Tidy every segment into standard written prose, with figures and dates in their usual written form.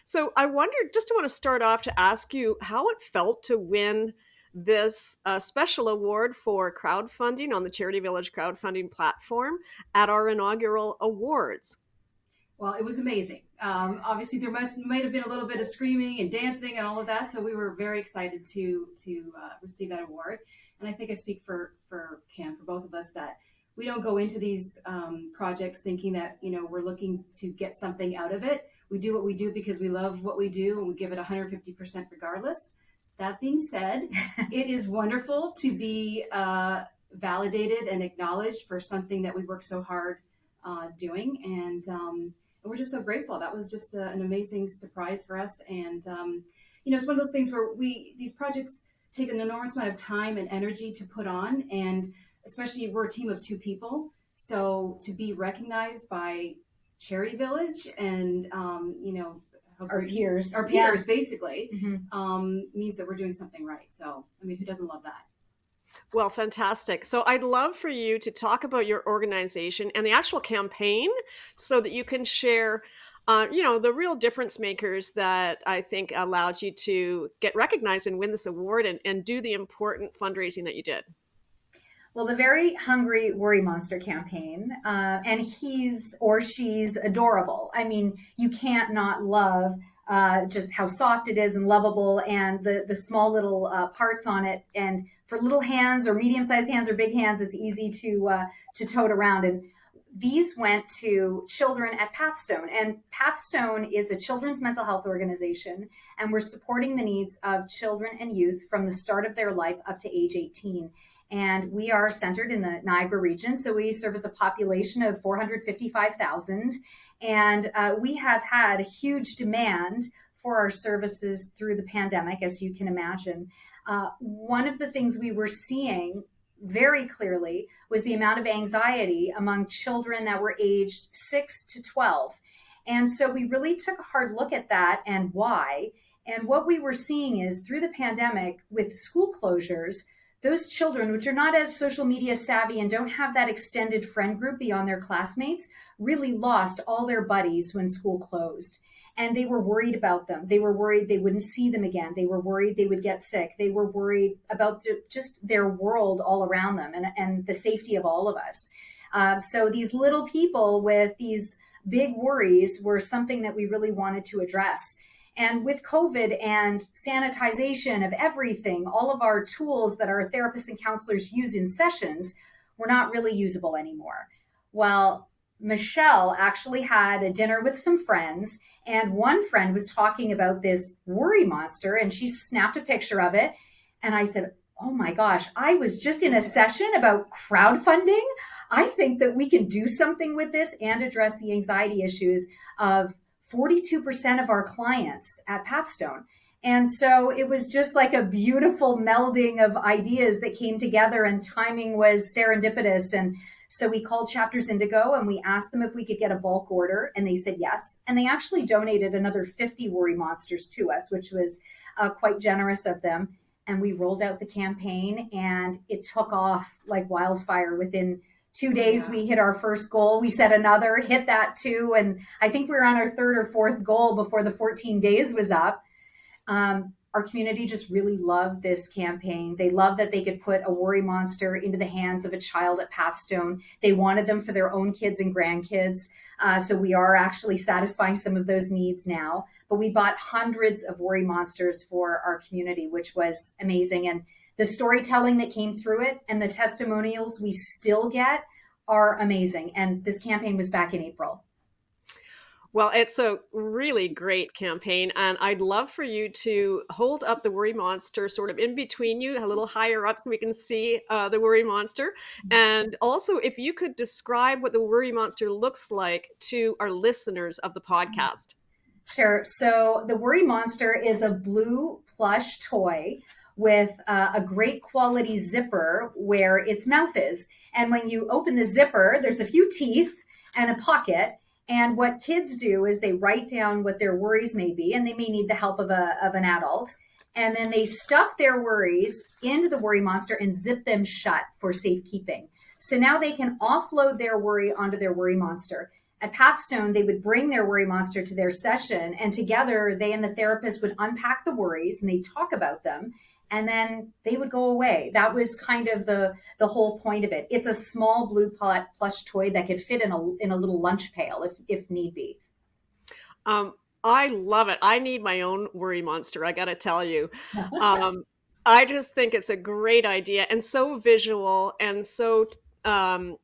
So I wondered, just want to start off to ask you how it felt to win this special award for crowdfunding on the Charity Village crowdfunding platform at our inaugural awards. Well, it was amazing. Obviously, there might have been a little bit of screaming and dancing and all of that, so we were very excited to receive that award. And I think I speak for Cam, for both of us, that we don't go into these projects thinking that we're looking to get something out of it. We do what we do because we love what we do, and we give it 150% regardless. That being said, it is wonderful to be validated and acknowledged for something that we work so hard doing, and we're just so grateful. That was just an amazing surprise for us, and it's one of those things where these projects take an enormous amount of time and energy to put on, and especially we're a team of 2 people, so to be recognized by Charity Village and our peers, basically, means that we're doing something right. So I mean, who doesn't love that? Well, fantastic. So I'd love for you to talk about your organization and the actual campaign so that you can share, the real difference makers that I think allowed you to get recognized and win this award and do the important fundraising that you did. Well, the Very Hungry Worry Monster campaign, and he's or she's adorable. I mean, you can't not love just how soft it is and lovable, and the small little parts on it. And for little hands or medium-sized hands or big hands, it's easy to tote around. And these went to children at Pathstone. And Pathstone is a children's mental health organization, and we're supporting the needs of children and youth from the start of their life up to age 18. And we are centered in the Niagara region. So we service a population of 455,000. And we have had a huge demand for our services through the pandemic, as you can imagine. One of the things we were seeing very clearly was the amount of anxiety among children that were aged 6 to 12. And so we really took a hard look at that and why. And what we were seeing is through the pandemic with school closures, those children, which are not as social media savvy and don't have that extended friend group beyond their classmates, really lost all their buddies when school closed. And they were worried about them. They were worried they wouldn't see them again. They were worried they would get sick. They were worried about just their world all around them and the safety of all of us. So these little people with these big worries were something that we really wanted to address. And with COVID and sanitization of everything, all of our tools that our therapists and counselors use in sessions were not really usable anymore. Well, Michelle actually had a dinner with some friends, and one friend was talking about this worry monster, and she snapped a picture of it. And I said, oh my gosh, I was just in a session about crowdfunding. I think that we can do something with this and address the anxiety issues of 42% of our clients at Pathstone. And so it was just like a beautiful melding of ideas that came together, and timing was serendipitous. And so we called Chapters Indigo and we asked them if we could get a bulk order, and they said yes. And they actually donated another 50 worry monsters to us, which was quite generous of them. And we rolled out the campaign, and it took off like wildfire. Within 2 days, we hit our first goal. We set another, hit that too. And I think we were on our 3rd or 4th goal before the 14 days was up. Our community just really loved this campaign. They loved that they could put a worry monster into the hands of a child at Pathstone. They wanted them for their own kids and grandkids. So we are actually satisfying some of those needs now. But we bought hundreds of worry monsters for our community, which was amazing. And the storytelling that came through it and the testimonials we still get are amazing. And this campaign was back in April. Well, it's a really great campaign, and I'd love for you to hold up the worry monster sort of in between you, a little higher up so we can see the worry monster. And also, if you could describe what the worry monster looks like to our listeners of the podcast. Sure. So the worry monster is a blue plush toy with a great quality zipper where its mouth is. And when you open the zipper, there's a few teeth and a pocket. And what kids do is they write down what their worries may be, and they may need the help of an adult. And then they stuff their worries into the worry monster and zip them shut for safekeeping. So now they can offload their worry onto their worry monster. at Pathstone, they would bring their worry monster to their session, and together they and the therapist would unpack the worries and they talk about them, and then they would go away. That was kind of the whole point of it. It's a small blue plush toy that could fit in a little lunch pail if need be. Um, I love it. I need my own worry monster, I gotta tell you. Um, I just think it's a great idea and so visual and so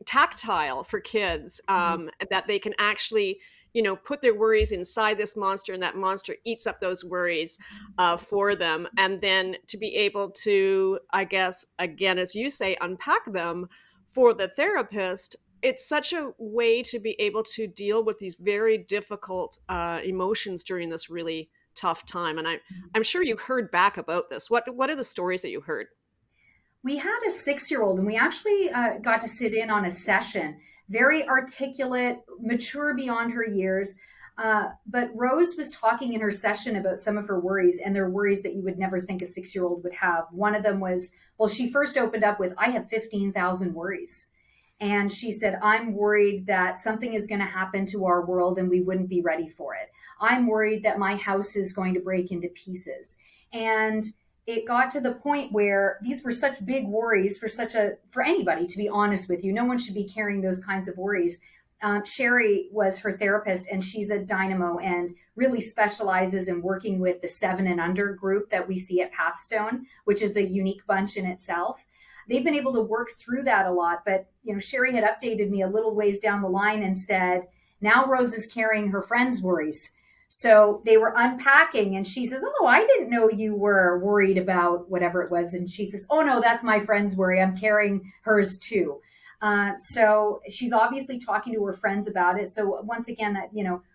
tactile for kids, that they can actually, put their worries inside this monster, and that monster eats up those worries for them. And then to be able to, I guess, again, as you say, unpack them for the therapist. It's such a way to be able to deal with these very difficult emotions during this really tough time. And I'm sure you heard back about this. What are the stories that you heard? We had a 6-year-old, and we actually got to sit in on a session. Very articulate, mature beyond her years. But Rose was talking in her session about some of her worries, and they're worries that you would never think a 6-year-old would have. One of them was, well, she first opened up with, I have 15,000 worries. And she said, I'm worried that something is going to happen to our world and we wouldn't be ready for it. I'm worried that my house is going to break into pieces. And it got to the point where these were such big worries for anybody, to be honest with you. No one should be carrying those kinds of worries. Sherry was her therapist, and she's a dynamo and really specializes in working with the 7 and under group that we see at Pathstone, which is a unique bunch in itself. They've been able to work through that a lot, but Sherry had updated me a little ways down the line and said, now Rose is carrying her friend's worries. So they were unpacking, and she says, oh, I didn't know you were worried about whatever it was. And she says, oh no, that's my friend's worry. I'm carrying hers too. So she's obviously talking to her friends about it. So once again, that,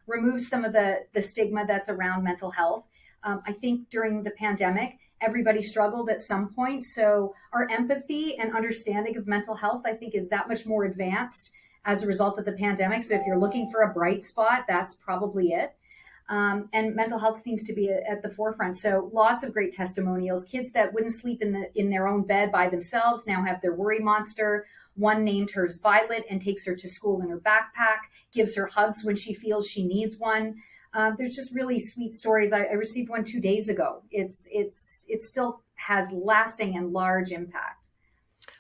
removes some of the stigma that's around mental health. I think during the pandemic, everybody struggled at some point. So our empathy and understanding of mental health, I think, is that much more advanced as a result of the pandemic. So if you're looking for a bright spot, that's probably it. And mental health seems to be at the forefront. So lots of great testimonials. Kids that wouldn't sleep in their own bed by themselves now have their worry monster. One named hers Violet and takes her to school in her backpack, gives her hugs when she feels she needs one. There's just really sweet stories. I received one 2 days ago. It still has lasting and large impact.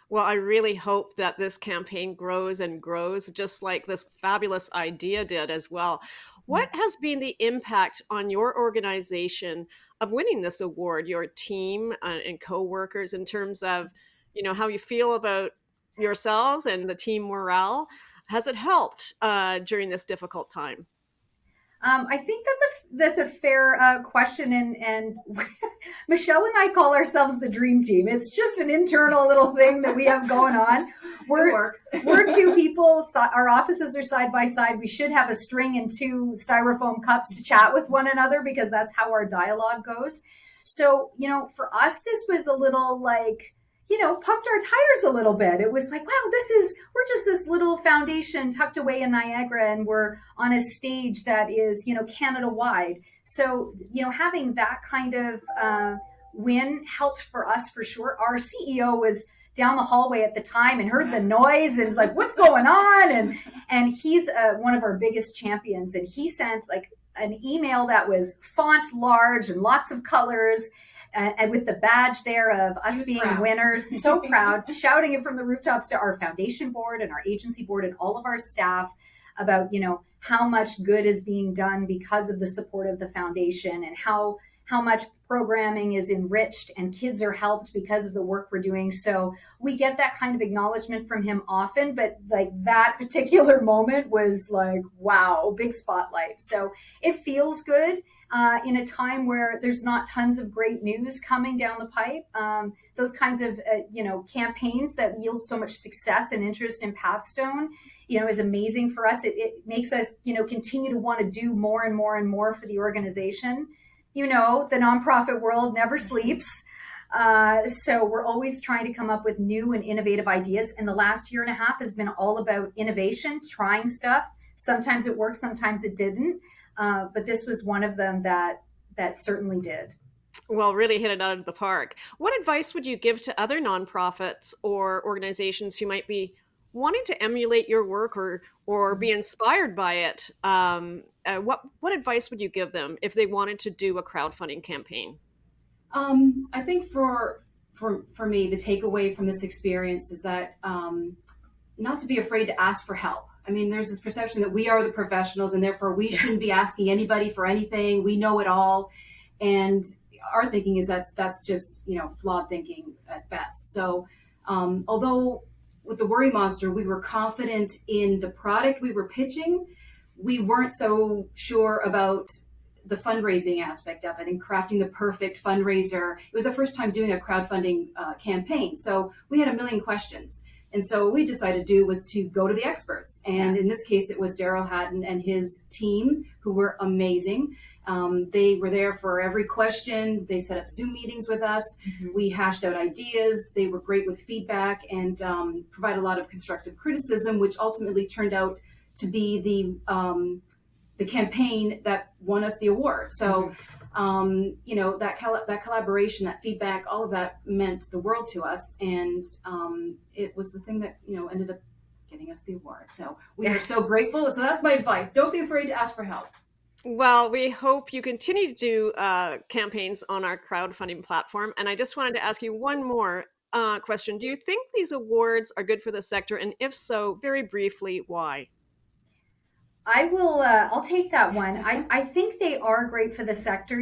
Well, I really hope that this campaign grows and grows, just like this fabulous idea did as well. What has been the impact on your organization of winning this award, your team and coworkers, in terms of, how you feel about yourselves and the team morale? Has it helped during this difficult time? I think that's a fair question, and Michelle and I call ourselves the dream team. It's just an internal little thing that we have going on. It works. We're 2 people. Our offices are side by side. We should have a string and 2 styrofoam cups to chat with one another, because that's how our dialogue goes. So, for us, this was a little like, pumped our tires a little bit. It was like, wow, we're just this little foundation tucked away in Niagara, and we're on a stage that is, Canada wide. So, having that kind of win helped for us for sure. Our CEO was down the hallway at the time and heard the noise and was like, what's going on? And he's one of our biggest champions. And he sent like an email that was font large and lots of colors, and with the badge there of us being proud. Winners, so proud, shouting it from the rooftops to our foundation board and our agency board and all of our staff about, how much good is being done because of the support of the foundation, and how much programming is enriched and kids are helped because of the work we're doing. So we get that kind of acknowledgement from him often, but like that particular moment was like, wow, big spotlight. So it feels good. In a time where there's not tons of great news coming down the pipe, those kinds of campaigns that yield so much success and interest in Pathstone, is amazing for us. It makes us continue to want to do more and more and more for the organization. The nonprofit world never sleeps. So we're always trying to come up with new and innovative ideas. And the last year and a half has been all about innovation, trying stuff. Sometimes it worked, sometimes it didn't. But this was one of them that certainly did. Well, really hit it out of the park. What advice would you give to other nonprofits or organizations who might be wanting to emulate your work or be inspired by it, what advice would you give them if they wanted to do a crowdfunding campaign? I think for me, the takeaway from this experience is that not to be afraid to ask for help. I mean, there's this perception that we are the professionals and therefore we shouldn't be asking anybody for anything. We know it all. And our thinking is that's just, flawed thinking at best. So although with the Worry Monster, we were confident in the product we were pitching, we weren't so sure about the fundraising aspect of it and crafting the perfect fundraiser. It was the first time doing a crowdfunding campaign. So we had a million questions. And so what we decided to do was to go to the experts. And in this case, it was Daryl Hatton and his team, who were amazing. They were there for every question. They set up Zoom meetings with us. Mm-hmm. We hashed out ideas. They were great with feedback and provide a lot of constructive criticism, which ultimately turned out to be the campaign that won us the award. So, that collaboration, that feedback, all of that meant the world to us. And it was the thing that, ended up getting us the award. So we are so grateful. So that's my advice. Don't be afraid to ask for help. Well, we hope you continue to do campaigns on our crowdfunding platform. And I just wanted to ask you one more question. Do you think these awards are good for the sector? And if so, very briefly, why? I'll take that one. I think they are great for the sector.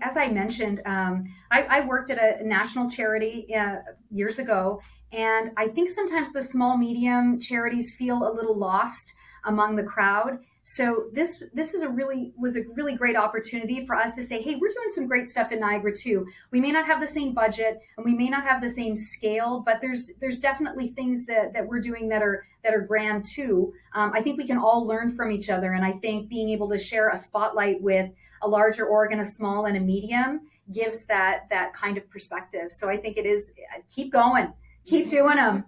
As I mentioned, I worked at a national charity years ago, and I think sometimes the small, medium charities feel a little lost among the crowd. So this was a really great opportunity for us to say, hey, we're doing some great stuff in Niagara too. We may not have the same budget and we may not have the same scale, but there's definitely things that we're doing that are grand too. I think we can all learn from each other, and I think being able to share a spotlight with a larger org, a small, and a medium gives that kind of perspective. So I think it is keep going. Keep doing them.